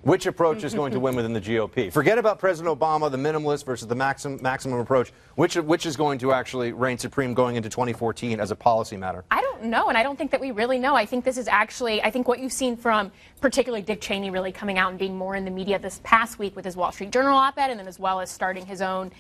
Which approach is going to win within the GOP? Forget about President Obama, the minimalist versus the maximum approach. Which is going to actually reign supreme going into 2014 as a policy matter? I don't know, and I don't think that we really know. I think this is actually, I think what you've seen from particularly Dick Cheney really coming out and being more in the media this past week with his Wall Street Journal op-ed, and then as well as starting his own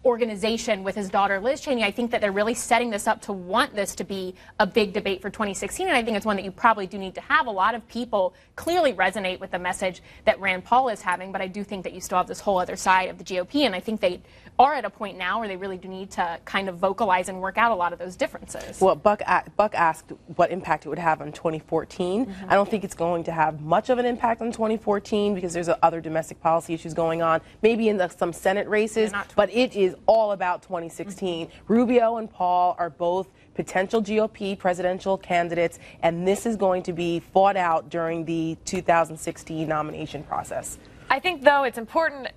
organization with his daughter Liz Cheney, I think that they're really setting this up to want this to be a big debate for 2016, and I think it's one that you probably do need to have. A lot of people clearly resonate with the message that Rand Paul is having, but I do think that you still have this whole other side of the GOP, and I think they are at a point now where they really do need to kind of vocalize and work out a lot of those differences. Well, Buck asked what impact it would have on 2014. I don't think it's going to have much of an impact on 2014 because there's other domestic policy issues going on, maybe in some Senate races, but it is all about 2016. Rubio and Paul are both potential GOP presidential candidates, and this is going to be fought out during the 2016 nomination process. I think, though, it's important,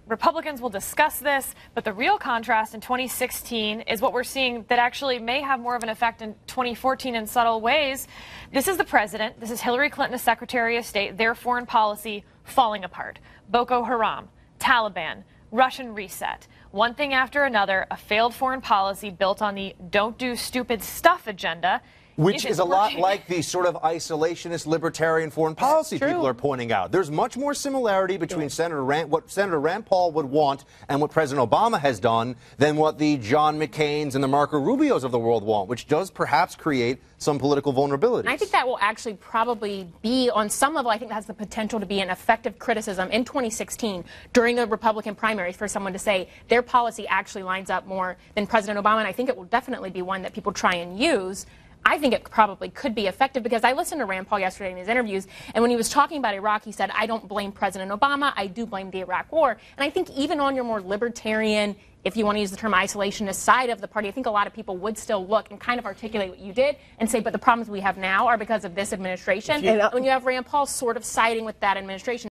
Republicans will discuss this, but the real contrast in 2016 is what we're seeing that actually may have more of an effect in 2014 in subtle ways. This is the president, this is Hillary Clinton as Secretary of State, their foreign policy falling apart. Boko Haram, Taliban, Russian reset. One thing after another, a failed foreign policy built on the don't do stupid stuff agenda. Which is a lot like the sort of isolationist libertarian foreign policy people are pointing out. There's much more similarity between what Senator Rand Paul would want and what President Obama has done than what the John McCains and the Marco Rubios of the world want, which does perhaps create some political vulnerability. I think that will actually probably be, on some level, I think that has the potential to be an effective criticism in 2016 during the Republican primaries for someone to say their policy actually lines up more than President Obama, and I think it will definitely be one that people try and use. I think it probably could be effective because I listened to Rand Paul yesterday in his interviews, and when he was talking about Iraq, he said, I don't blame President Obama, I do blame the Iraq War. And I think even on your more libertarian, if you want to use the term isolationist side of the party, I think a lot of people would still look and kind of articulate what you did and say, but the problems we have now are because of this administration. And when you have Rand Paul sort of siding with that administration,